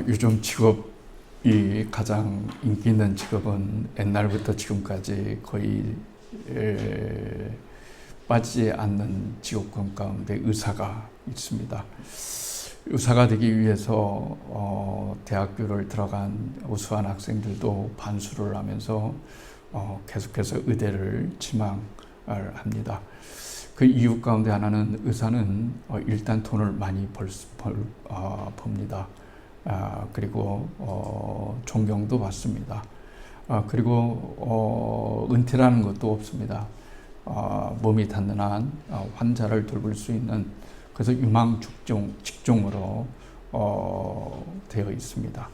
요즘 직업이 가장 인기 있는 직업은 옛날부터 지금까지 거의 빠지지 않는 직업군 가운데 의사가 있습니다. 의사가 되기 위해서 대학교를 들어간 우수한 학생들도 반수를 하면서 계속해서 의대를 지망을 합니다. 그 이유 가운데 하나는 의사는 일단 돈을 많이 법니다. 그리고 존경도 받습니다. 그리고 은퇴라는 것도 없습니다. 몸이 닿는 한 환자를 돌볼 수 있는, 그래서 유망 직종으로 되어 있습니다.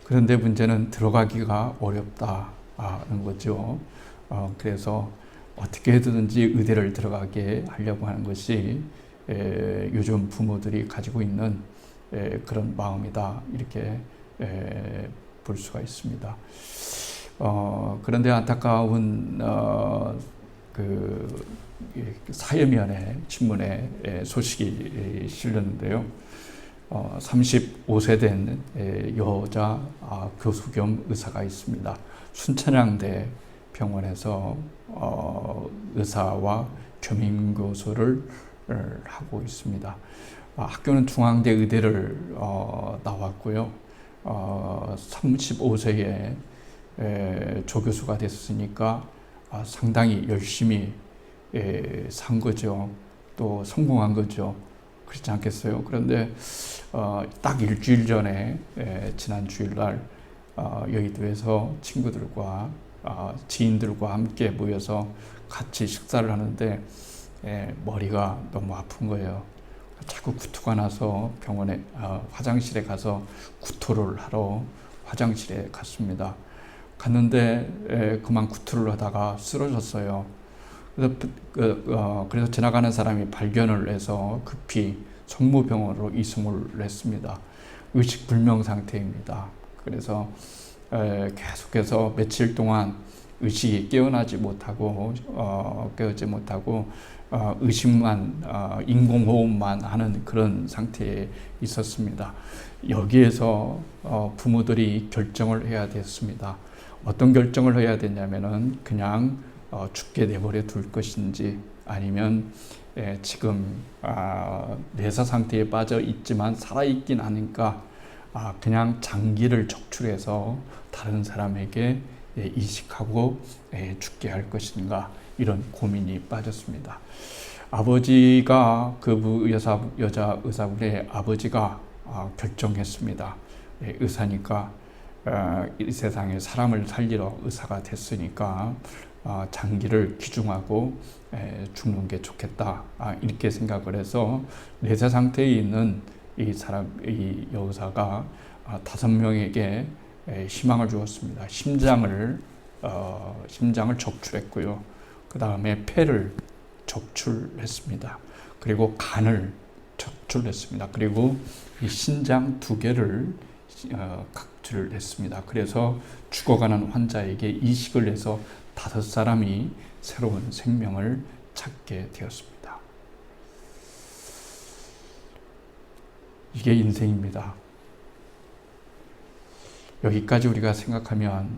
그런데 문제는 들어가기가 어렵다는 거죠. 그래서 어떻게 해든지 의대를 들어가게 하려고 하는 것이 요즘 부모들이 가지고 있는 그런 마음이다, 이렇게 볼 수가 있습니다. 그런데 안타까운 그 사회면에 신문에 소식이 실렸는데요. 35세 된 여자 교수 겸 의사가 있습니다. 순천향대 병원에서 의사와 겸임교수를 하고 있습니다. 학교는 중앙대 의대를 나왔고요. 35세에 조교수가 됐으니까 상당히 열심히 산 거죠. 또 성공한 거죠. 그렇지 않겠어요? 그런데 딱 일주일 전에 지난 주일날 여의도에서 친구들과 지인들과 함께 모여서 같이 식사를 하는데 머리가 너무 아픈 거예요. 자꾸 구토가 나서 병원에 화장실에 가서 구토를 하러 화장실에 갔습니다. 갔는데 그만 구토를 하다가 쓰러졌어요. 그래서 지나가는 사람이 발견을 해서 급히 성모병원으로 이송을 했습니다. 의식불명 상태입니다. 그래서 계속해서 며칠 동안 의식이 깨어나지 못하고 깨어지 못하고 의식만 인공호흡만 하는 그런 상태에 있었습니다. 여기에서 부모들이 결정을 해야 됐습니다. 어떤 결정을 해야 되냐면은 그냥 죽게 내버려 둘 것인지, 아니면 지금 뇌사 상태에 빠져 있지만 살아있긴 하니까 그냥 장기를 적출해서 다른 사람에게 이식하고 죽게 할 것인가, 이런 고민이 빠졌습니다. 아버지가 그 여자 의사분의 아버지가 결정했습니다. 의사니까 이 세상에 사람을 살리러 의사가 됐으니까 장기를 기중하고 죽는 게 좋겠다, 이렇게 생각을 해서 뇌사 상태에 있는 이 여의사가 5명에게 희망을 주었습니다. 심장을 적출했고요. 그 다음에 폐를 적출했습니다. 그리고 간을 적출했습니다. 그리고 이 신장 2개를 각출했습니다. 그래서 죽어가는 환자에게 이식을 해서 5사람이 새로운 생명을 찾게 되었습니다. 이게 인생입니다. 여기까지 우리가 생각하면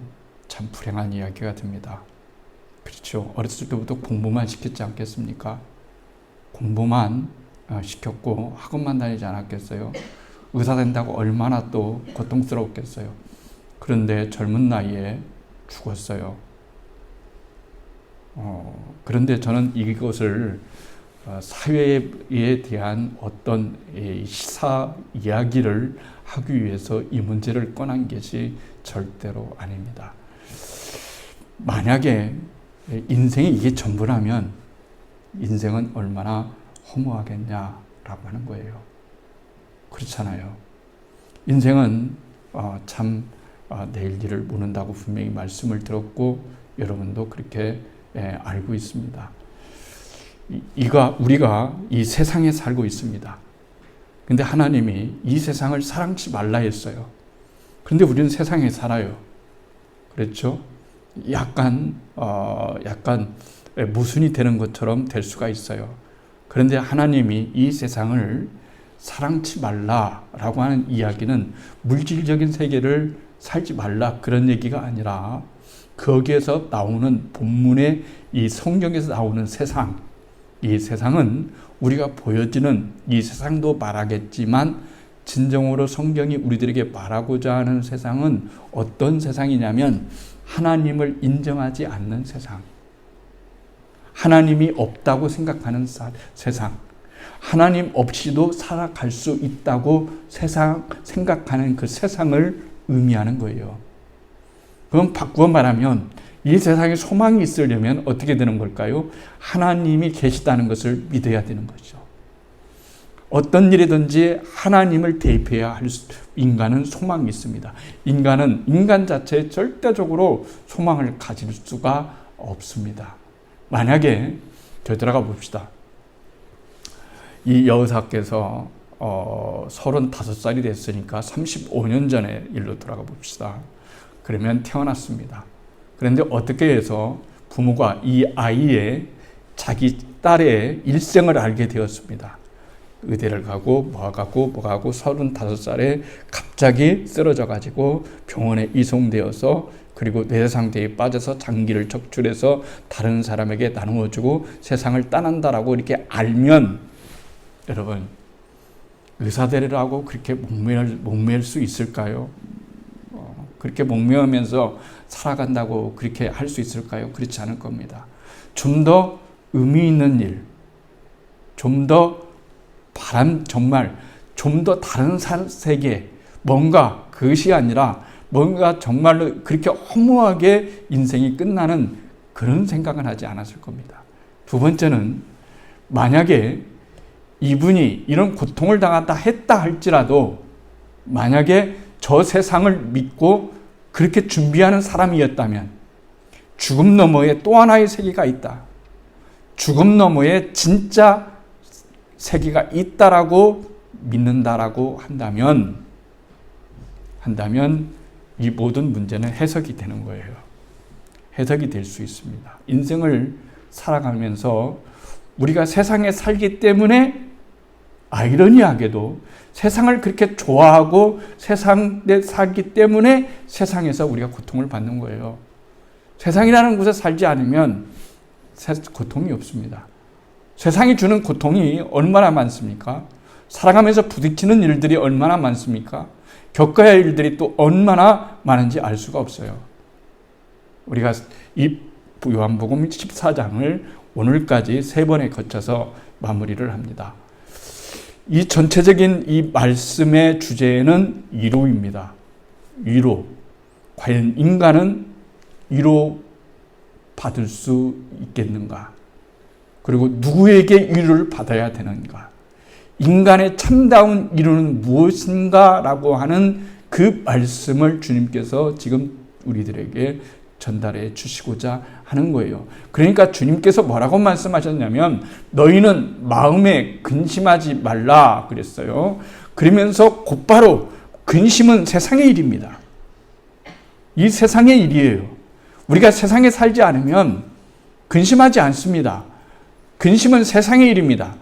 참 불행한 이야기가 됩니다. 그렇죠. 어렸을 때부터 공부만 시켰지 않겠습니까? 공부만 시켰고 학원만 다니지 않았겠어요? 의사 된다고 얼마나 또 고통스러웠겠어요? 그런데 젊은 나이에 죽었어요. 그런데 저는 이것을 사회에 대한 어떤 시사 이야기를 하기 위해서 이 문제를 꺼낸 것이 절대로 아닙니다. 만약에 인생이 이게 전부라면 인생은 얼마나 허무하겠냐라고 하는 거예요. 그렇잖아요. 인생은 참 내일 일을 모른다고 분명히 말씀을 들었고 여러분도 그렇게 알고 있습니다. 우리가 이 세상에 살고 있습니다. 근데 하나님이 이 세상을 사랑치 말라 했어요. 그런데 우리는 세상에 살아요. 그렇죠? 약간 모순이 되는 것처럼 될 수가 있어요. 그런데 하나님이 이 세상을 사랑치 말라라고 하는 이야기는 물질적인 세계를 살지 말라 그런 얘기가 아니라 거기에서 나오는 본문의 이 성경에서 나오는 세상, 이 세상은 우리가 보여지는 이 세상도 말하겠지만 진정으로 성경이 우리들에게 말하고자 하는 세상은 어떤 세상이냐면 하나님을 인정하지 않는 세상, 하나님이 없다고 생각하는 세상, 하나님 없이도 살아갈 수 있다고 생각하는 그 세상을 의미하는 거예요. 그럼 바꾸어 말하면 이 세상에 소망이 있으려면 어떻게 되는 걸까요? 하나님이 계시다는 것을 믿어야 되는 거죠. 어떤 일이든지 하나님을 대입해야 할 인간은 소망이 있습니다. 인간은 인간 자체에 절대적으로 소망을 가질 수가 없습니다. 만약에 되돌아가 봅시다. 이 여사께서 35살이 됐으니까 35년 전의 일로 돌아가 봅시다. 그러면 태어났습니다. 그런데 어떻게 해서 부모가 이 아이의 자기 딸의 일생을 알게 되었습니다. 의대를 가고 뭐 가고 35살에 갑자기 쓰러져 가지고 병원에 이송되어서 그리고 뇌상태에 빠져서 장기를 적출해서 다른 사람에게 나누어주고 세상을 떠난다라고 이렇게 알면 여러분 의사 되리라고 그렇게 목매일 수 있을까요? 그렇게 목매면서 살아간다고 그렇게 할 수 있을까요? 그렇지 않을 겁니다. 좀 더 의미 있는 일, 좀 더 정말 좀 더 다른 세계, 뭔가 그것이 아니라 뭔가 정말로 그렇게 허무하게 인생이 끝나는 그런 생각은 하지 않았을 겁니다. 두 번째는 만약에 이분이 이런 고통을 당한다 했다 할지라도 만약에 저 세상을 믿고 그렇게 준비하는 사람이었다면 죽음 너머에 또 하나의 세계가 있다. 죽음 너머에 진짜 세계가 있다라고 믿는다라고 한다면 이 모든 문제는 해석이 되는 거예요. 해석이 될 수 있습니다. 인생을 살아가면서 우리가 세상에 살기 때문에 아이러니하게도 세상을 그렇게 좋아하고 세상에 살기 때문에 세상에서 우리가 고통을 받는 거예요. 세상이라는 곳에 살지 않으면 고통이 없습니다. 세상이 주는 고통이 얼마나 많습니까? 살아가면서 부딪히는 일들이 얼마나 많습니까? 겪어야 할 일들이 또 얼마나 많은지 알 수가 없어요. 우리가 이 요한복음 14장을 오늘까지 3번에 거쳐서 마무리를 합니다. 이 전체적인 이 말씀의 주제는 위로입니다. 위로. 과연 인간은 위로 받을 수 있겠는가? 그리고 누구에게 위로를 받아야 되는가? 인간의 참다운 위로는 무엇인가? 라고 하는 그 말씀을 주님께서 지금 우리들에게 전달해 주시고자 하는 거예요. 그러니까 주님께서 뭐라고 말씀하셨냐면 너희는 마음에 근심하지 말라 그랬어요. 그러면서 곧바로 근심은 세상의 일입니다. 이 세상의 일이에요. 우리가 세상에 살지 않으면 근심하지 않습니다. 근심은 세상의 일입니다.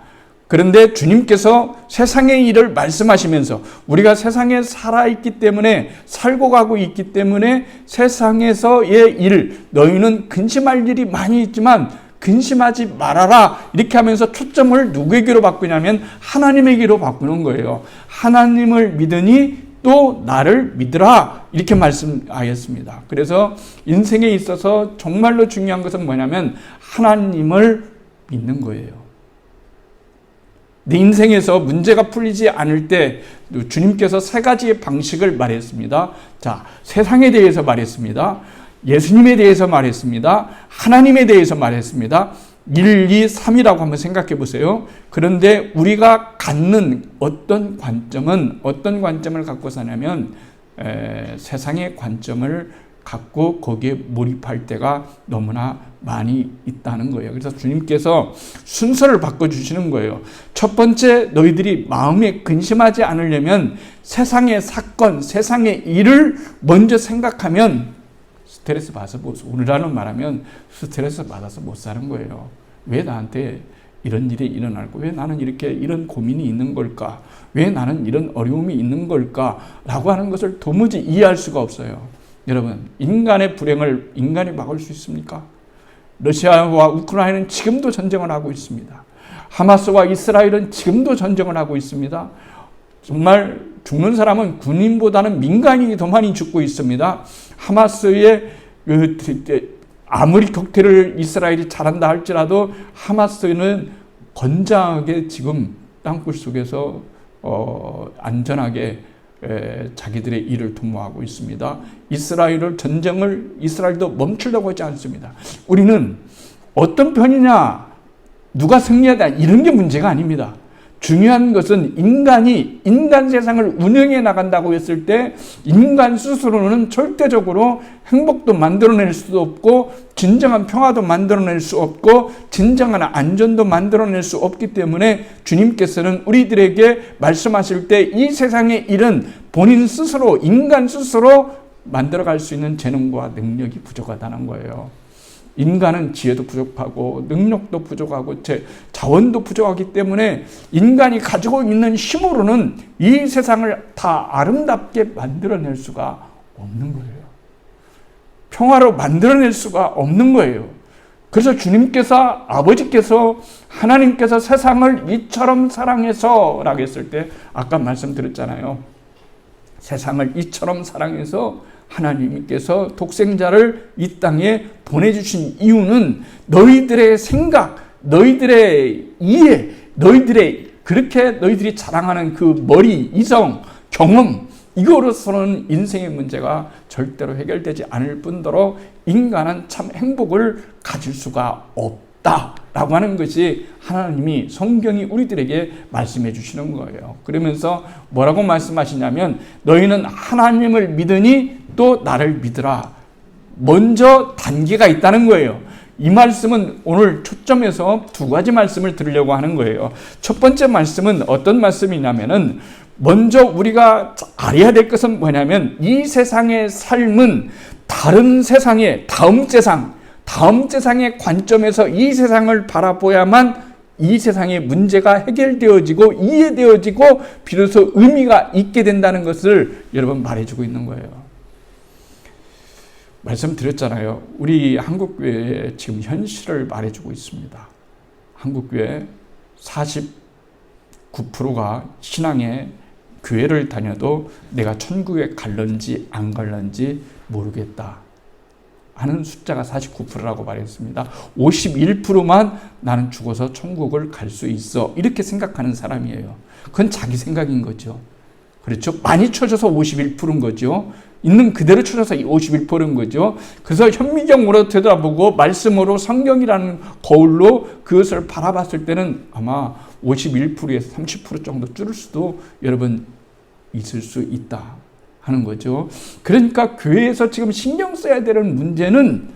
그런데 주님께서 세상의 일을 말씀하시면서 우리가 세상에 살아있기 때문에 살고 가고 있기 때문에 세상에서의 일 너희는 근심할 일이 많이 있지만 근심하지 말아라 이렇게 하면서 초점을 누구에게로 바꾸냐면 하나님에게로 바꾸는 거예요. 하나님을 믿으니 또 나를 믿으라 이렇게 말씀하였습니다. 그래서 인생에 있어서 정말로 중요한 것은 뭐냐면 하나님을 믿는 거예요. 내 인생에서 문제가 풀리지 않을 때 주님께서 3가지의 방식을 말했습니다. 자, 세상에 대해서 말했습니다. 예수님에 대해서 말했습니다. 하나님에 대해서 말했습니다. 1, 2, 3이라고 한번 생각해 보세요. 그런데 우리가 갖는 어떤 관점을 갖고 사냐면 세상의 관점을 갖고 거기에 몰입할 때가 너무나 많이 있다는 거예요. 그래서 주님께서 순서를 바꿔주시는 거예요. 첫 번째, 너희들이 마음에 근심하지 않으려면 세상의 사건, 세상의 일을 먼저 생각하면 스트레스 받아서 오늘날로 말하면 스트레스 받아서 못 사는 거예요. 왜 나한테 이런 일이 일어나고 왜 나는 이렇게 이런 고민이 있는 걸까? 왜 나는 이런 어려움이 있는 걸까? 라고 하는 것을 도무지 이해할 수가 없어요. 여러분, 인간의 불행을 인간이 막을 수 있습니까? 러시아와 우크라이나는 지금도 전쟁을 하고 있습니다. 하마스와 이스라엘은 지금도 전쟁을 하고 있습니다. 정말 죽는 사람은 군인보다는 민간인이 더 많이 죽고 있습니다. 하마스의 아무리 격퇴를 이스라엘이 잘한다 할지라도 하마스는 건장하게 지금 땅굴 속에서 안전하게 자기들의 일을 도모하고 있습니다. 이스라엘도 멈추려고 하지 않습니다. 우리는 어떤 편이냐, 누가 승리하다 이런 게 문제가 아닙니다. 중요한 것은 인간 세상을 운영해 나간다고 했을 때 인간 스스로는 절대적으로 행복도 만들어낼 수도 없고 진정한 평화도 만들어낼 수 없고 진정한 안전도 만들어낼 수 없기 때문에 주님께서는 우리들에게 말씀하실 때 이 세상의 일은 본인 스스로, 인간 스스로 만들어갈 수 있는 재능과 능력이 부족하다는 거예요. 인간은 지혜도 부족하고 능력도 부족하고 자원도 부족하기 때문에 인간이 가지고 있는 힘으로는 이 세상을 다 아름답게 만들어낼 수가 없는 거예요. 평화로 만들어낼 수가 없는 거예요. 그래서 주님께서, 아버지께서, 하나님께서 세상을 이처럼 사랑해서 라고 했을 때 아까 말씀드렸잖아요. 세상을 이처럼 사랑해서 하나님께서 독생자를 이 땅에 보내주신 이유는 너희들의 생각, 너희들의 이해, 너희들이 자랑하는 그 머리, 이성, 경험, 이거로서는 인생의 문제가 절대로 해결되지 않을 뿐더러 인간은 참 행복을 가질 수가 없다라고 하는 것이 하나님이, 성경이 우리들에게 말씀해 주시는 거예요. 그러면서 뭐라고 말씀하시냐면 너희는 하나님을 믿으니 또 나를 믿으라. 먼저 단계가 있다는 거예요. 이 말씀은 오늘 초점에서 두 가지 말씀을 드리려고 하는 거예요. 첫 번째 말씀은 어떤 말씀이냐면은 먼저 우리가 알아야 될 것은 뭐냐면 이 세상의 삶은 다른 세상의 다음 세상의 관점에서 이 세상을 바라보야만 이 세상의 문제가 해결되어지고 이해되어지고 비로소 의미가 있게 된다는 것을 여러분 말해주고 있는 거예요. 말씀드렸잖아요. 우리 한국교회의 지금 현실을 말해주고 있습니다. 한국교회 49%가 신앙의 교회를 다녀도 내가 천국에 갈런지 안 갈런지 모르겠다 하는 숫자가 49%라고 말했습니다. 51%만 나는 죽어서 천국을 갈 수 있어 이렇게 생각하는 사람이에요. 그건 자기 생각인 거죠. 그렇죠? 많이 쳐져서 51%인 거죠. 있는 그대로 쳐져서 51%인 거죠. 그래서 현미경으로 들여다보고 말씀으로 성경이라는 거울로 그것을 바라봤을 때는 아마 51%에서 30% 정도 줄을 수도 여러분 있을 수 있다 하는 거죠. 그러니까 교회에서 지금 신경 써야 되는 문제는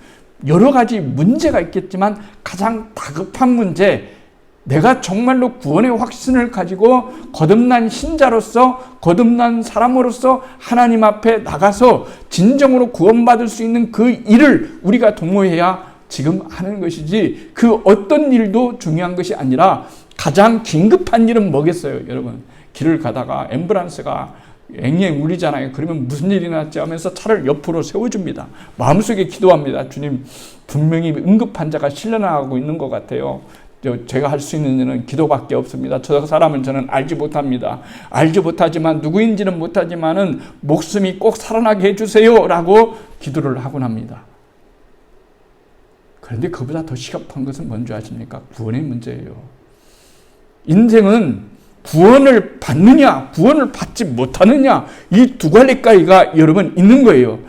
여러 가지 문제가 있겠지만 가장 다급한 문제, 내가 정말로 구원의 확신을 가지고 거듭난 신자로서, 거듭난 사람으로서 하나님 앞에 나가서 진정으로 구원받을 수 있는 그 일을 우리가 도모해야 지금 하는 것이지, 그 어떤 일도 중요한 것이 아니라 가장 긴급한 일은 뭐겠어요, 여러분? 길을 가다가 앰뷸런스가 앵앵 울리잖아요. 그러면 무슨 일이 났지 하면서 차를 옆으로 세워줍니다. 마음속에 기도합니다. 주님, 분명히 응급 환자가 실려나가고 있는 것 같아요. 제가 할 수 있는 일은 기도밖에 없습니다. 저 사람은 저는 알지 못합니다. 알지 못하지만 누구인지는 못하지만은 목숨이 꼭 살아나게 해주세요 라고 기도를 하곤 합니다. 그런데 그보다 더 시급한 것은 뭔지 아십니까? 구원의 문제예요. 인생은 구원을 받느냐, 구원을 받지 못하느냐, 이 두 갈래가이가 여러분 있는 거예요.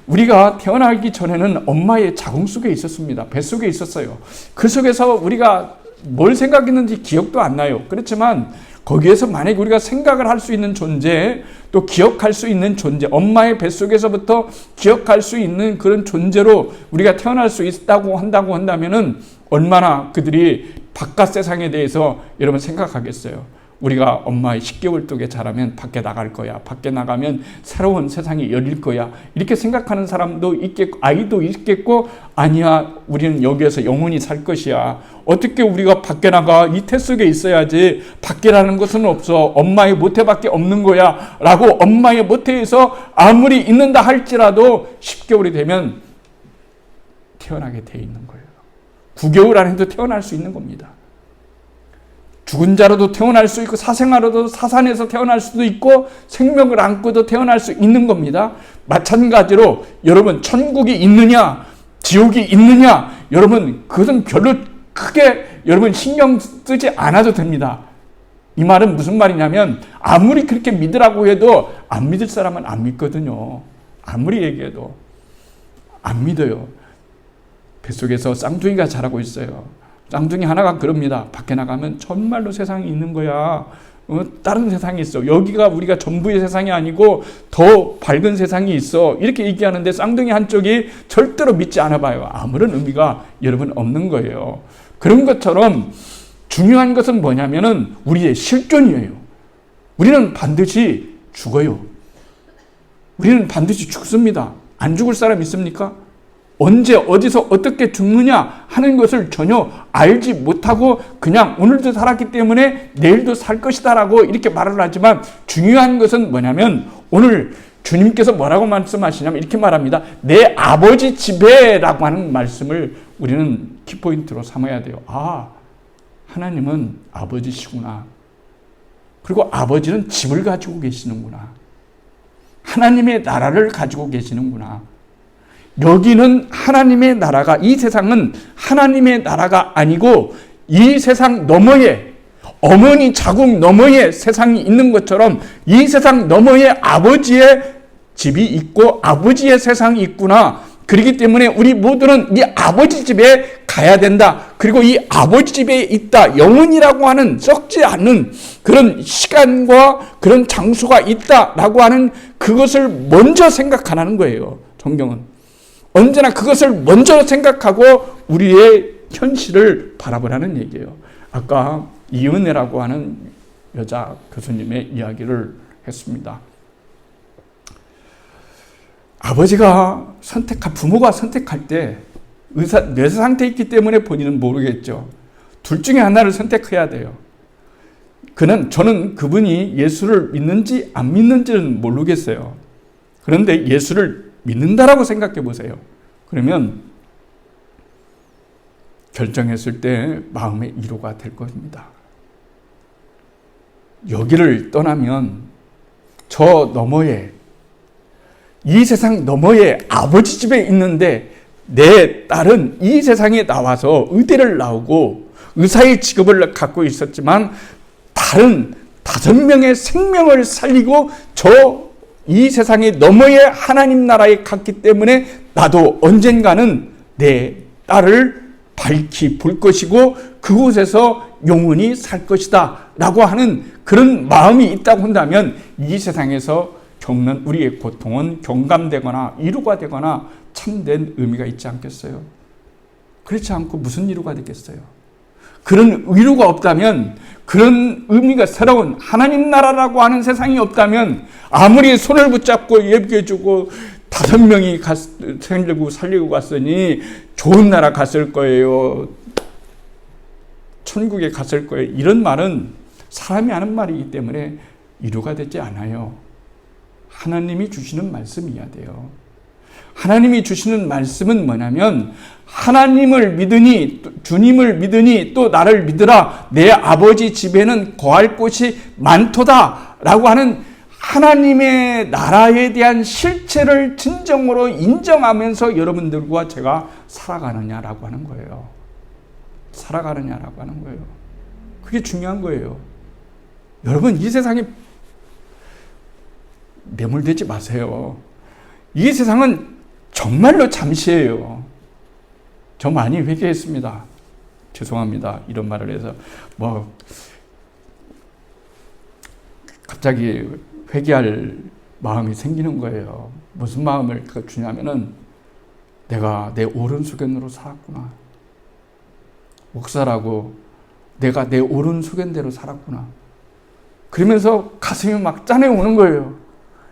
우리가 태어나기 전에는 엄마의 자궁 속에 있었습니다. 뱃속에 있었어요. 그 속에서 우리가 뭘 생각했는지 기억도 안 나요. 그렇지만 거기에서 만약에 우리가 생각을 할 수 있는 존재, 또 기억할 수 있는 존재, 엄마의 뱃속에서부터 기억할 수 있는 그런 존재로 우리가 태어날 수 있다고 한다면은 얼마나 그들이 바깥 세상에 대해서 여러분 생각하겠어요. 우리가 엄마의 10개월 떡에 자라면 밖에 나갈 거야. 밖에 나가면 새로운 세상이 열릴 거야. 이렇게 생각하는 사람도 있겠고, 아이도 있겠고, 아니야, 우리는 여기에서 영원히 살 것이야. 어떻게 우리가 밖에 나가? 이 태 속에 있어야지. 밖에라는 것은 없어. 엄마의 모태밖에 없는 거야. 라고 엄마의 모태에서 아무리 있는다 할지라도 10개월이 되면 태어나게 돼 있는 거예요. 9개월 안에도 태어날 수 있는 겁니다. 죽은 자로도 태어날 수 있고 사생아로도 사산에서 태어날 수도 있고 생명을 안고도 태어날 수 있는 겁니다. 마찬가지로 여러분 천국이 있느냐 지옥이 있느냐 여러분 그것은 별로 크게 여러분 신경 쓰지 않아도 됩니다. 이 말은 무슨 말이냐면 아무리 그렇게 믿으라고 해도 안 믿을 사람은 안 믿거든요. 아무리 얘기해도 안 믿어요. 뱃속에서 쌍둥이가 자라고 있어요. 쌍둥이 하나가 그럽니다. 밖에 나가면 정말로 세상이 있는 거야. 다른 세상이 있어. 여기가 우리가 전부의 세상이 아니고 더 밝은 세상이 있어. 이렇게 얘기하는데 쌍둥이 한쪽이 절대로 믿지 않아 봐요. 아무런 의미가 여러분 없는 거예요. 그런 것처럼 중요한 것은 뭐냐면은 우리의 실존이에요. 우리는 반드시 죽어요. 우리는 반드시 죽습니다. 안 죽을 사람 있습니까? 언제 어디서 어떻게 죽느냐 하는 것을 전혀 알지 못하고 그냥 오늘도 살았기 때문에 내일도 살 것이다 라고 이렇게 말을 하지만 중요한 것은 뭐냐면 오늘 주님께서 뭐라고 말씀하시냐면 이렇게 말합니다. 내 아버지 집에 라고 하는 말씀을 우리는 키포인트로 삼아야 돼요. 아, 하나님은 아버지시구나. 그리고 아버지는 집을 가지고 계시는구나. 하나님의 나라를 가지고 계시는구나. 여기는 하나님의 나라가 이 세상은 하나님의 나라가 아니고 이 세상 너머에 어머니 자궁 너머에 세상이 있는 것처럼 이 세상 너머에 아버지의 집이 있고 아버지의 세상이 있구나. 그렇기 때문에 우리 모두는 이 아버지 집에 가야 된다. 그리고 이 아버지 집에 있다. 영혼이라고 하는 썩지 않는 그런 시간과 그런 장소가 있다라고 하는 그것을 먼저 생각하라는 거예요. 성경은. 언제나 그것을 먼저 생각하고 우리의 현실을 바라보라는 얘기예요. 아까 이은혜라고 하는 여자 교수님의 이야기를 했습니다. 아버지가 부모가 선택할 때 뇌 상태에 있기 때문에 본인은 모르겠죠. 둘 중에 하나를 선택해야 돼요. 저는 그분이 예수를 믿는지 안 믿는지는 모르겠어요. 그런데 예수를 믿는다라고 생각해 보세요. 그러면 결정했을 때 마음의 위로가 될 것입니다. 여기를 떠나면 저 너머에 이 세상 너머에 아버지 집에 있는데 내 딸은 이 세상에 나와서 의대를 나오고 의사의 직업을 갖고 있었지만 다른 5명의 생명을 살리고 이 세상의 너머에 하나님 나라에 갔기 때문에 나도 언젠가는 내 딸을 밝히 볼 것이고 그곳에서 영원히 살 것이다 라고 하는 그런 마음이 있다고 한다면 이 세상에서 겪는 우리의 고통은 경감되거나 위로가 되거나 참된 의미가 있지 않겠어요? 그렇지 않고 무슨 위로가 되겠어요? 그런 위로가 없다면 그런 의미가 새로운 하나님 나라라고 하는 세상이 없다면 아무리 손을 붙잡고 예비해주고 5명이 살리고 갔으니 좋은 나라 갔을 거예요. 천국에 갔을 거예요. 이런 말은 사람이 하는 말이기 때문에 위로가 되지 않아요. 하나님이 주시는 말씀이어야 돼요. 하나님이 주시는 말씀은 뭐냐면 하나님을 믿으니 주님을 믿으니 또 나를 믿으라 내 아버지 집에는 거할 곳이 많도다 라고 하는 하나님의 나라에 대한 실체를 진정으로 인정하면서 여러분들과 제가 살아가느냐라고 하는 거예요. 살아가느냐라고 하는 거예요. 그게 중요한 거예요. 여러분 이 세상에 매몰되지 마세요. 이 세상은 정말로 잠시예요. 저 많이 회개했습니다. 죄송합니다. 이런 말을 해서 갑자기 회개할 마음이 생기는 거예요. 무슨 마음을 주냐면은 내가 내 옳은 소견으로 살았구나. 목사라고 내가 내 옳은 소견대로 살았구나. 그러면서 가슴이 막 짠해오는 거예요.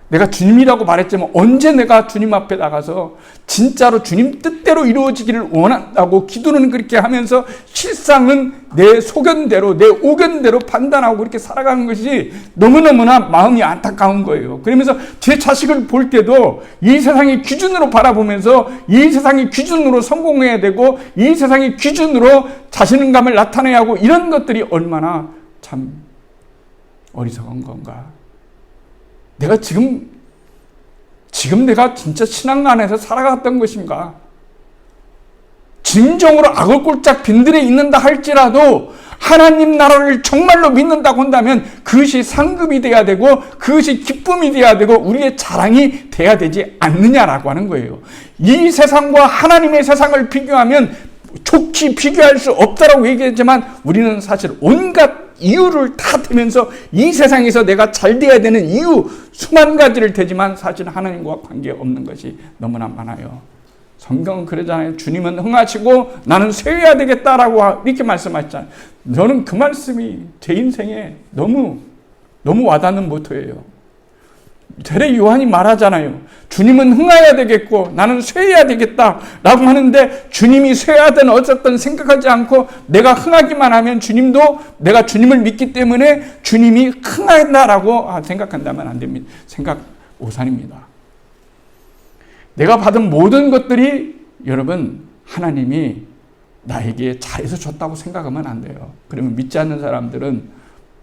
내가 주님이라고 말했지만 언제 내가 주님 앞에 나가서 진짜로 주님 뜻대로 이루어지기를 원한다고 기도는 그렇게 하면서 실상은 내 소견대로 내 오견대로 판단하고 그렇게 살아가는 것이 너무너무나 마음이 안타까운 거예요. 그러면서 제 자식을 볼 때도 이 세상의 기준으로 바라보면서 이 세상의 기준으로 성공해야 되고 이 세상의 기준으로 자신감을 나타내야 하고 이런 것들이 얼마나 참 어리석은 건가. 내가 지금 내가 진짜 신앙 안에서 살아갔던 것인가? 진정으로 악을 꼴짝 빈들에 있는다 할지라도 하나님 나라를 정말로 믿는다고 한다면 그것이 상급이 돼야 되고 그것이 기쁨이 돼야 되고 우리의 자랑이 돼야 되지 않느냐라고 하는 거예요. 이 세상과 하나님의 세상을 비교하면 좋게 비교할 수 없다라고 얘기했지만 우리는 사실 온갖 이유를 다 대면서 이 세상에서 내가 잘 돼야 되는 이유 수만 가지를 대지만 사실 하나님과 관계없는 것이 너무나 많아요. 성경은 그러잖아요. 주님은 흥하시고 나는 쇠해야 되겠다라고 이렇게 말씀하셨잖아요. 저는 그 말씀이 제 인생에 너무 와닿는 모토예요. 대래 요한이 말하잖아요. 주님은 흥해야 되겠고 나는 쇠해야 되겠다라고 하는데 주님이 쇠하든 어쨌든 생각하지 않고 내가 흥하기만 하면 주님도 내가 주님을 믿기 때문에 주님이 흥한다라고 생각한다면 안 됩니다. 생각 오산입니다. 내가 받은 모든 것들이 여러분 하나님이 나에게 잘해서 줬다고 생각하면 안 돼요. 그러면 믿지 않는 사람들은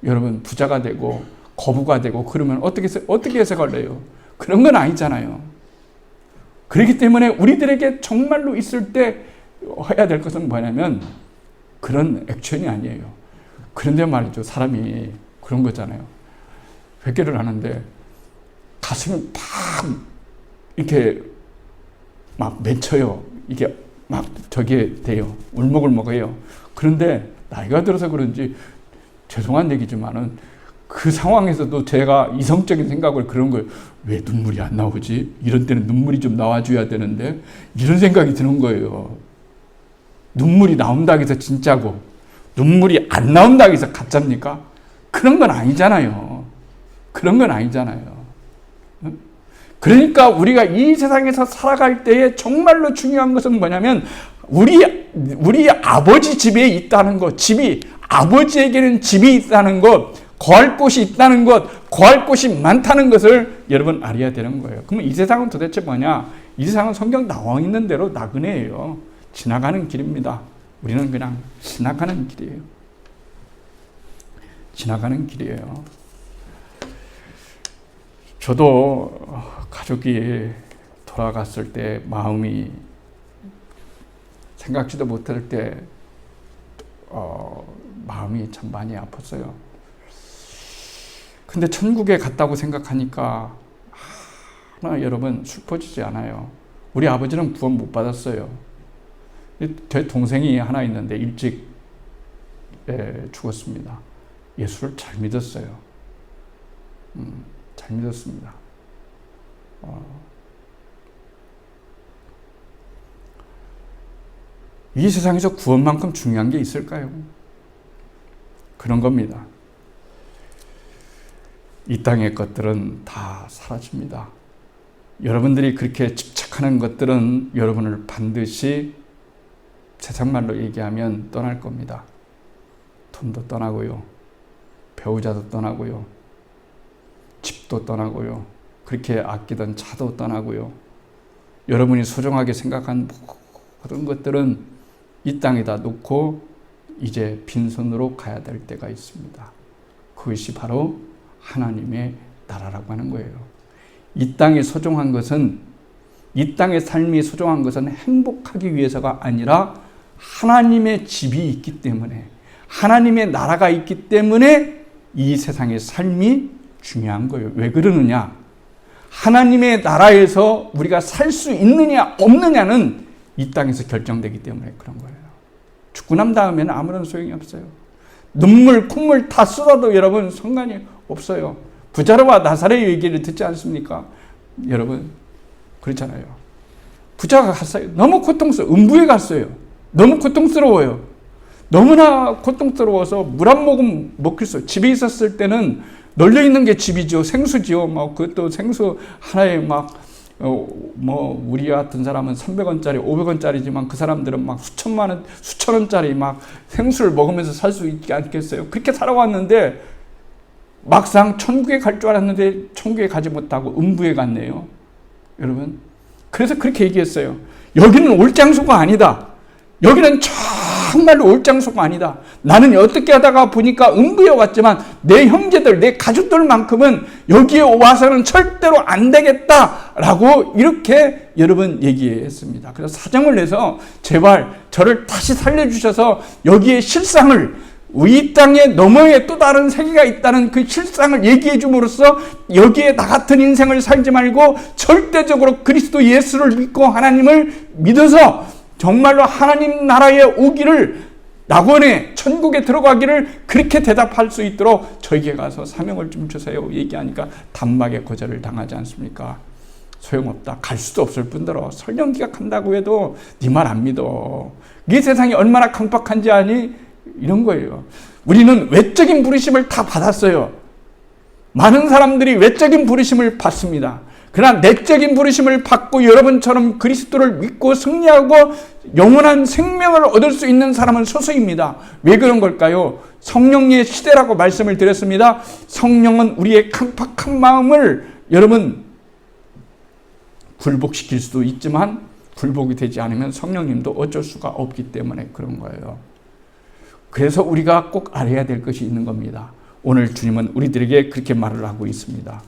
여러분 부자가 되고 거부가 되고 그러면 어떻게 해석을 해요? 그런 건 아니잖아요. 그렇기 때문에 우리들에게 정말로 있을 때 해야 될 것은 뭐냐면 그런 액션이 아니에요. 그런데 말이죠. 사람이 그런 거잖아요. 회개를 하는데 가슴이 팍 이렇게 막 맺혀요. 이게 막 저기에 돼요. 울먹울먹해요. 그런데 나이가 들어서 그런지 죄송한 얘기지만은 그 상황에서도 제가 이성적인 생각을 그런 거예요. 왜 눈물이 안 나오지? 이런 때는 눈물이 좀 나와줘야 되는데 이런 생각이 드는 거예요. 눈물이 나온다고 해서 진짜고 눈물이 안 나온다고 해서 가짜입니까? 그런 건 아니잖아요. 그런 건 아니잖아요. 그러니까 우리가 이 세상에서 살아갈 때에 정말로 중요한 것은 뭐냐면 우리 아버지 집에 있다는 것, 아버지에게는 집이 있다는 것, 거할 곳이 있다는 것, 거할 곳이 많다는 것을 여러분 알아야 되는 거예요. 그러면 이 세상은 도대체 뭐냐? 이 세상은 성경 나와 있는 대로 나그네예요. 지나가는 길입니다. 우리는 그냥 지나가는 길이에요. 지나가는 길이에요. 저도 가족이 돌아갔을 때 마음이 생각지도 못할 때 마음이 참 많이 아팠어요. 근데 천국에 갔다고 생각하니까 하나 여러분 슬퍼지지 않아요. 우리 아버지는 구원 못 받았어요. 제 동생이 하나 있는데 일찍 죽었습니다. 예수를 잘 믿었어요. 잘 믿었습니다. 이 세상에서 구원만큼 중요한 게 있을까요? 그런 겁니다. 이 땅의 것들은 다 사라집니다. 여러분들이 그렇게 집착하는 것들은 여러분을 반드시 세상말로 얘기하면 떠날 겁니다. 돈도 떠나고요. 배우자도 떠나고요. 집도 떠나고요. 그렇게 아끼던 차도 떠나고요. 여러분이 소중하게 생각한 모든 것들은 이 땅에다 놓고 이제 빈손으로 가야 될 때가 있습니다. 그것이 바로 하나님의 나라라고 하는 거예요. 이 땅에 소중한 것은, 이 땅의 삶이 소중한 것은 행복하기 위해서가 아니라 하나님의 집이 있기 때문에, 하나님의 나라가 있기 때문에 이 세상의 삶이 중요한 거예요. 왜 그러느냐? 하나님의 나라에서 우리가 살 수 있느냐 없느냐는 이 땅에서 결정되기 때문에 그런 거예요. 죽고 난 다음에는 아무런 소용이 없어요. 눈물, 콧물 다 쏟아도 여러분 상관이 없어요. 부자로와 나사렛의 얘기를 듣지 않습니까? 여러분 그렇잖아요. 부자가 갔어요. 너무 고통스러워. 음부에 갔어요. 너무 고통스러워요. 너무나 고통스러워서 물 한 모금 먹을 수 없어요. 집에 있었을 때는 널려 있는 게 집이죠. 생수지요. 뭐 그것도 생수 하나에 막 우리 같은 사람은 300원짜리, 500원짜리지만 그 사람들은 막 수천만 원, 수천 원짜리 막 생수를 먹으면서 살 수 있지 않겠어요? 그렇게 살아왔는데 막상 천국에 갈 줄 알았는데 천국에 가지 못하고 음부에 갔네요. 여러분. 그래서 그렇게 얘기했어요. 여기는 올 장소가 아니다. 여기는 정말로 올 장소가 아니다. 나는 어떻게 하다가 보니까 음부에 왔지만 내 형제들, 내 가족들만큼은 여기에 와서는 절대로 안 되겠다라고 이렇게 여러분 얘기했습니다. 그래서 사정을 내서 제발 저를 다시 살려주셔서 여기에 실상을, 이 땅의 너머에 또 다른 세계가 있다는 그 실상을 얘기해 줌으로써 여기에 나 같은 인생을 살지 말고 절대적으로 그리스도 예수를 믿고 하나님을 믿어서 정말로 하나님 나라에 오기를, 낙원에 천국에 들어가기를 그렇게 대답할 수 있도록 저에게 가서 사명을 좀 주세요 얘기하니까 단박에 거절을 당하지 않습니까? 소용없다. 갈 수도 없을 뿐더러 설령기가 간다고 해도 네 말 안 믿어. 이 세상이 얼마나 강박한지 아니? 이런 거예요. 우리는 외적인 부르심을 다 받았어요. 많은 사람들이 외적인 부르심을 받습니다. 그러나 내적인 부르심을 받고 여러분처럼 그리스도를 믿고 승리하고 영원한 생명을 얻을 수 있는 사람은 소수입니다. 왜 그런 걸까요? 성령의 시대라고 말씀을 드렸습니다. 성령은 우리의 강팍한 마음을 여러분 굴복시킬 수도 있지만 굴복이 되지 않으면 성령님도 어쩔 수가 없기 때문에 그런 거예요. 그래서 우리가 꼭 알아야 될 것이 있는 겁니다. 오늘 주님은 우리들에게 그렇게 말을 하고 있습니다.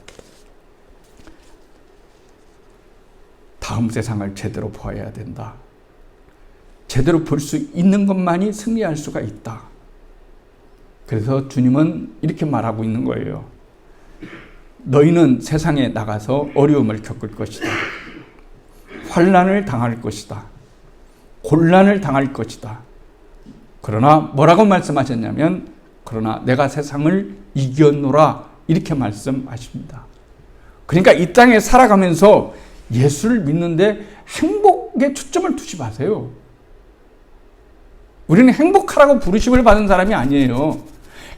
다음 세상을 제대로 보아야 된다. 제대로 볼 수 있는 것만이 승리할 수가 있다. 그래서 주님은 이렇게 말하고 있는 거예요. 너희는 세상에 나가서 어려움을 겪을 것이다. 환난을 당할 것이다. 곤란을 당할 것이다. 그러나 뭐라고 말씀하셨냐면 그러나 내가 세상을 이겼노라 이렇게 말씀하십니다. 그러니까 이 땅에 살아가면서 예수를 믿는데 행복에 초점을 두지 마세요. 우리는 행복하라고 부르심을 받은 사람이 아니에요.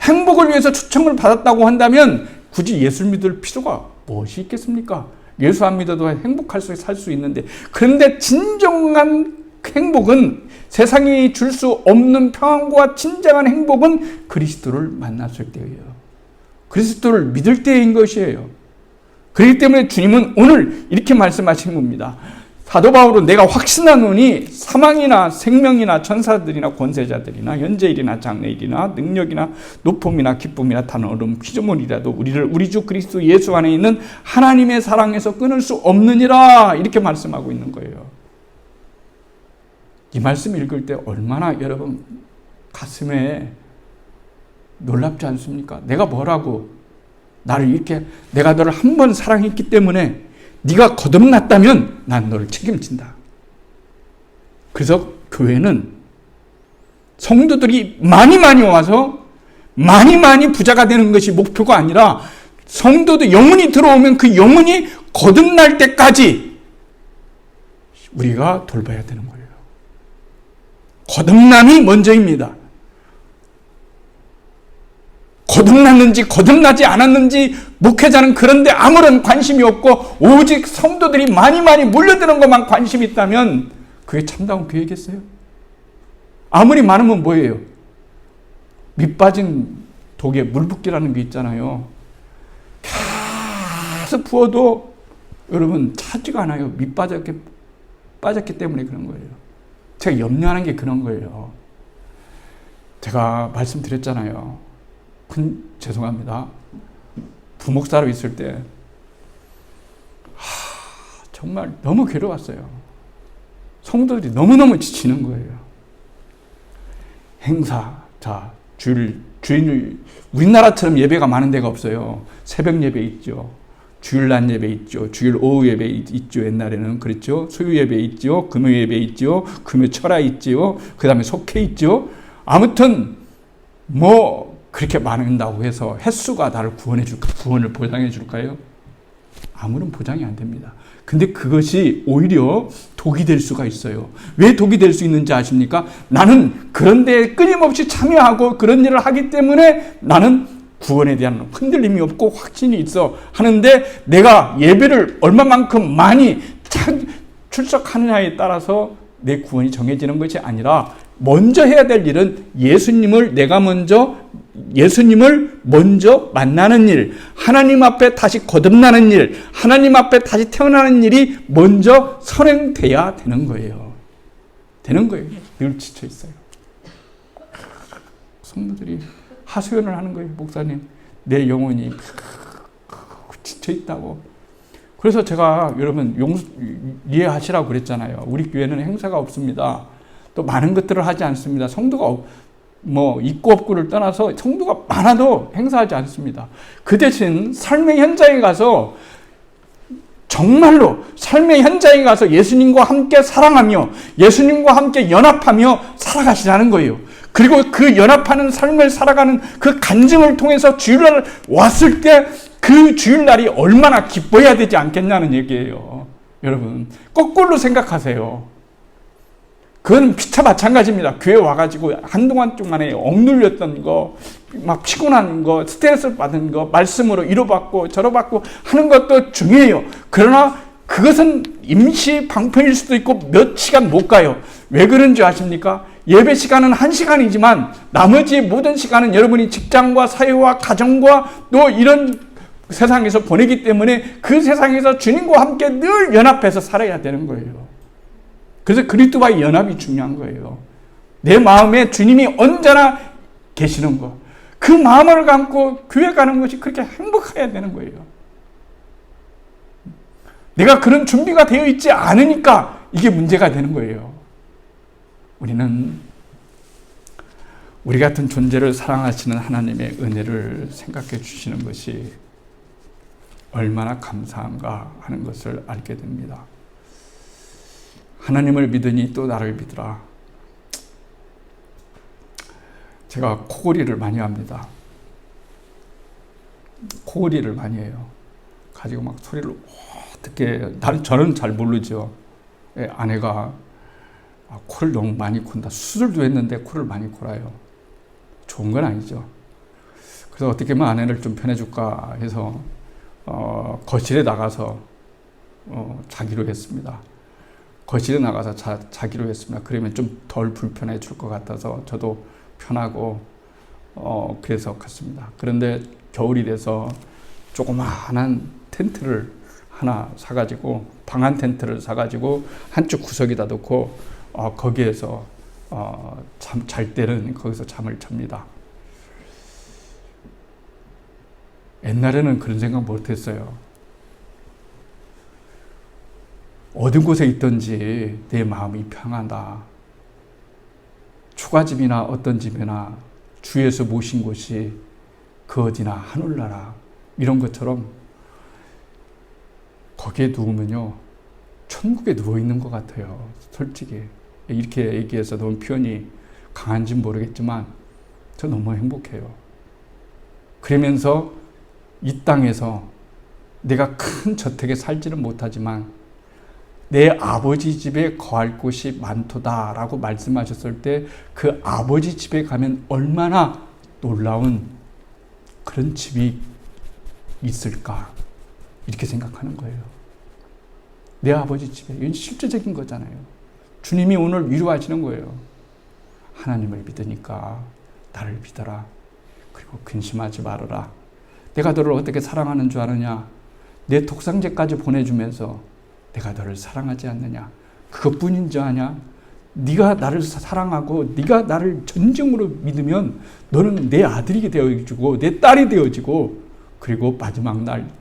행복을 위해서 초청을 받았다고 한다면 굳이 예수를 믿을 필요가 무엇이 있겠습니까? 예수 안 믿어도 행복할 수 살 수 있는데, 그런데 진정한 행복은, 세상이 줄 수 없는 평안과 진정한 행복은 그리스도를 만났을 때예요. 그리스도를 믿을 때인 것이에요. 그렇기 때문에 주님은 오늘 이렇게 말씀하신 겁니다. 사도 바울은 내가 확신하노니 사망이나 생명이나 천사들이나 권세자들이나 현재일이나 장래일이나 능력이나 높음이나 기쁨이나 단어름 피조물이라도 우리를 우리 주 그리스도 예수 안에 있는 하나님의 사랑에서 끊을 수 없느니라 이렇게 말씀하고 있는 거예요. 이 말씀 읽을 때 얼마나 여러분 가슴에 놀랍지 않습니까? 내가 뭐라고 나를 이렇게, 내가 너를 한 번 사랑했기 때문에 네가 거듭났다면 난 너를 책임진다. 그래서 교회는 성도들이 많이 와서 많이 부자가 되는 것이 목표가 아니라 성도도 영혼이 들어오면 그 영혼이 거듭날 때까지 우리가 돌봐야 되는 거예요. 거듭남이 먼저입니다. 거듭났는지 거듭나지 않았는지 목회자는 그런데 아무런 관심이 없고 오직 성도들이 많이 몰려드는 것만 관심이 있다면 그게 참다운 교회겠어요? 아무리 많으면 뭐예요? 밑 빠진 독에 물 붓기라는 게 있잖아요. 계속 부어도 여러분 차지가 않아요. 밑 빠졌기 때문에 그런 거예요. 제가 염려하는 게 그런 거예요. 제가 말씀드렸잖아요. 죄송합니다. 부목사로 있을 때 정말 너무 괴로웠어요. 성도들이 너무너무 지치는 거예요. 행사, 주일, 우리나라처럼 예배가 많은 데가 없어요. 새벽 예배 있죠. 주일날 예배 있죠. 주일 오후 예배 있죠. 옛날에는 그랬죠. 수요 예배 있죠. 금요 예배 있죠. 금요 철야 있죠. 그 다음에 속회 있죠. 아무튼 그렇게 많은다고 해서 횟수가 나를 구원을 보장해 줄까요? 아무런 보장이 안 됩니다. 근데 그것이 오히려 독이 될 수가 있어요. 왜 독이 될 수 있는지 아십니까? 나는 그런 데에 끊임없이 참여하고 그런 일을 하기 때문에 나는 구원에 대한 흔들림이 없고 확신이 있어 하는데 내가 예배를 얼마만큼 많이 출석하느냐에 따라서 내 구원이 정해지는 것이 아니라 먼저 해야 될 일은 예수님을 먼저 만나는 일, 하나님 앞에 다시 거듭나는 일, 하나님 앞에 다시 태어나는 일이 먼저 선행돼야 되는 거예요. 늘 지쳐 있어요. 성도들이 하소연을 하는 거예요. 목사님, 내 영혼이 지쳐 있다고. 그래서 제가 여러분 이해하시라고 그랬잖아요. 우리 교회는 행사가 없습니다. 또 많은 것들을 하지 않습니다. 성도가 있고 없고를 떠나서 성도가 많아도 행사하지 않습니다. 그 대신 삶의 현장에 가서 정말로 삶의 현장에 가서 예수님과 함께 사랑하며 예수님과 함께 연합하며 살아가시라는 거예요. 그리고 그 연합하는 삶을 살아가는 그 간증을 통해서 주일날 왔을 때 그 주일날이 얼마나 기뻐해야 되지 않겠냐는 얘기예요. 여러분, 거꾸로 생각하세요. 그건 피차 마찬가지입니다. 교회 와가지고 한동안 동안에 억눌렸던 거, 막 피곤한 거, 스트레스 받은 거, 말씀으로 이로받고 저로받고 하는 것도 중요해요. 그러나 그것은 임시 방편일 수도 있고 몇 시간 못 가요. 왜 그런 줄 아십니까? 예배 시간은 1시간이지만 나머지 모든 시간은 여러분이 직장과 사회와 가정과 또 이런 세상에서 보내기 때문에 그 세상에서 주님과 함께 늘 연합해서 살아야 되는 거예요. 그래서 그리스도와의 연합이 중요한 거예요. 내 마음에 주님이 언제나 계시는 것. 그 마음을 갖고 교회 가는 것이 그렇게 행복해야 되는 거예요. 내가 그런 준비가 되어 있지 않으니까 이게 문제가 되는 거예요. 우리는 우리 같은 존재를 사랑하시는 하나님의 은혜를 생각해 주시는 것이 얼마나 감사한가 하는 것을 알게 됩니다. 하나님을 믿으니 또 나를 믿으라. 제가 코골이를 많이 합니다. 코골이를 많이 해요. 가지고 막 소리를 어떻게, 저는 잘 모르죠. 아내가 코를 너무 많이 콘다. 수술도 했는데 코를 많이 골아요. 좋은 건 아니죠. 그래서 어떻게 하면 아내를 좀 편해줄까 해서 거실에 나가서 자기로 했습니다. 거실에 나가서 자기로 했습니다. 그러면 좀 덜 불편해 줄 것 같아서 저도 편하고 그래서 갔습니다. 그런데 겨울이 돼서 조그마한 텐트를 하나 사가지고 방한 텐트를 사가지고 한쪽 구석에다 놓고 거기에서 잘 때는 거기서 잠을 잡니다. 옛날에는 그런 생각 못했어요. 어느 곳에 있든지 내 마음이 평안하다. 초가집이나 어떤 집이나 주에서 모신 곳이 그 어디나 하늘나라 이런 것처럼 거기에 누우면요 천국에 누워있는 것 같아요. 솔직히 이렇게 얘기해서 너무 표현이 강한지 모르겠지만 저 너무 행복해요. 그러면서 이 땅에서 내가 큰 저택에 살지는 못하지만 내 아버지 집에 거할 곳이 많도다라고 말씀하셨을 때 그 아버지 집에 가면 얼마나 놀라운 그런 집이 있을까 이렇게 생각하는 거예요. 내 아버지 집에. 이건 실제적인 거잖아요. 주님이 오늘 위로하시는 거예요. 하나님을 믿으니까 나를 믿어라. 그리고 근심하지 말아라. 내가 너를 어떻게 사랑하는 줄 아느냐. 내 독상제까지 보내주면서 내가 너를 사랑하지 않느냐. 그것뿐인 줄 아냐. 네가 나를 사랑하고 네가 나를 전적으로 믿으면 너는 내 아들이 되어지고 내 딸이 되어지고 그리고 마지막 날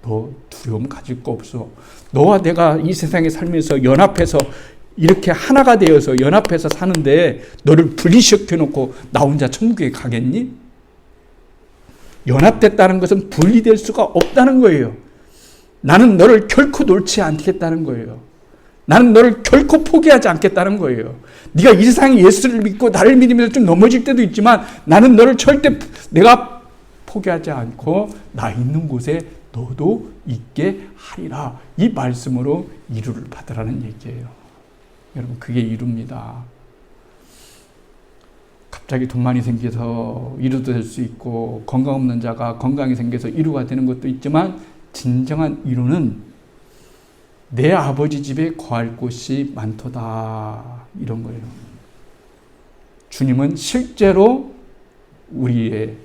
너 두려움 가질 거 없어. 너와 내가 이 세상에 살면서 연합해서 이렇게 하나가 되어서 연합해서 사는데 너를 분리시켜놓고 나 혼자 천국에 가겠니? 연합됐다는 것은 분리될 수가 없다는 거예요. 나는 너를 결코 놓지 않겠다는 거예요. 나는 너를 결코 포기하지 않겠다는 거예요. 네가 이 세상에 예수를 믿고 나를 믿으면서 좀 넘어질 때도 있지만 나는 너를 절대 내가 포기하지 않고 나 있는 곳에 너도 있게 하리라. 이 말씀으로 이루를 받으라는 얘기예요. 여러분 그게 이루입니다. 갑자기 돈 많이 생겨서 이루도 될 수 있고 건강 없는 자가 건강이 생겨서 이루가 되는 것도 있지만 진정한 이루는 내 아버지 집에 거할 곳이 많도다 이런 거예요. 주님은 실제로 우리의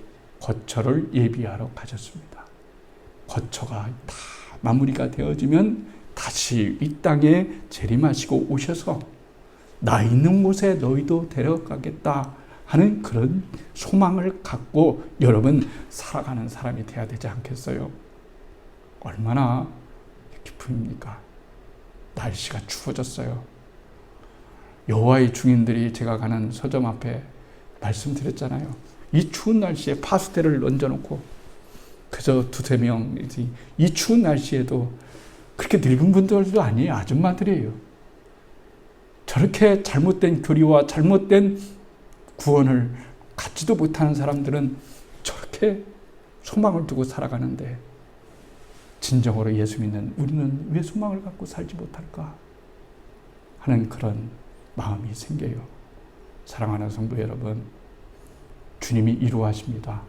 거처를 예비하러 가셨습니다. 거처가 다 마무리가 되어지면 다시 이 땅에 재림하시고 오셔서 나 있는 곳에 너희도 데려가겠다 하는 그런 소망을 갖고 여러분 살아가는 사람이 돼야 되지 않겠어요? 얼마나 기쁨입니까? 날씨가 추워졌어요. 여호와의 증인들이 제가 가는 서점 앞에 말씀드렸잖아요. 이 추운 날씨에 파스텔을 얹어놓고 그저 두세 명, 이 추운 날씨에도 그렇게 늙은 분들도 아니에요. 아줌마들이에요. 저렇게 잘못된 교리와 잘못된 구원을 갖지도 못하는 사람들은 저렇게 소망을 두고 살아가는데 진정으로 예수 믿는 우리는 왜 소망을 갖고 살지 못할까 하는 그런 마음이 생겨요. 사랑하는 성도 여러분, 주님이 이루하십니다.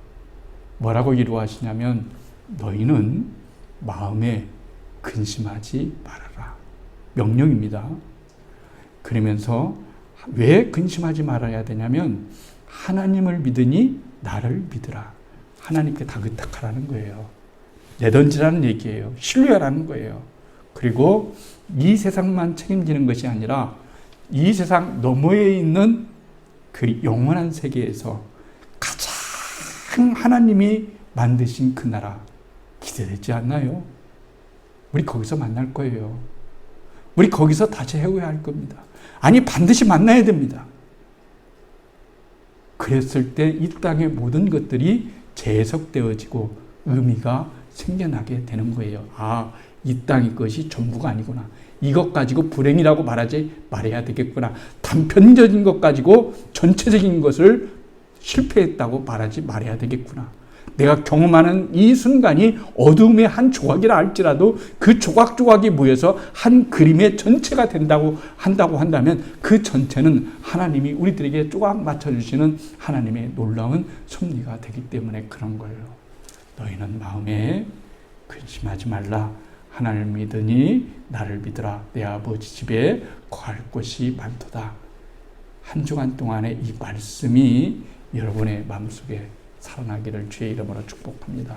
뭐라고 이루하시냐면 너희는 마음에 근심하지 말아라. 명령입니다. 그러면서 왜 근심하지 말아야 되냐면 하나님을 믿으니 나를 믿으라. 하나님께 다 의탁하라는 거예요. 내던지라는 얘기예요. 신뢰하라는 거예요. 그리고 이 세상만 책임지는 것이 아니라 이 세상 너머에 있는 그 영원한 세계에서 가장 하나님이 만드신 그 나라 기대되지 않나요? 우리 거기서 만날 거예요. 우리 거기서 다시 헤어야 할 겁니다. 아니 반드시 만나야 됩니다. 그랬을 때 이 땅의 모든 것들이 재해석되어지고 의미가 생겨나게 되는 거예요. 아, 이 땅의 것이 전부가 아니구나. 이것 가지고 불행이라고 말해야 되겠구나. 단편적인 것 가지고 전체적인 것을 실패했다고 말해야 되겠구나. 내가 경험하는 이 순간이 어둠의 한 조각이라 할지라도 그 조각조각이 모여서 한 그림의 전체가 한다고 한다면 그 전체는 하나님이 우리들에게 조각 맞춰주시는 하나님의 놀라운 섭리가 되기 때문에 그런 거예요. 너희는 마음에 근심하지 말라. 하나님을 믿으니 나를 믿으라. 내 아버지 집에 거할 곳이 많도다. 한 주간 동안의 이 말씀이 여러분의 마음속에 살아나기를 주의 이름으로 축복합니다.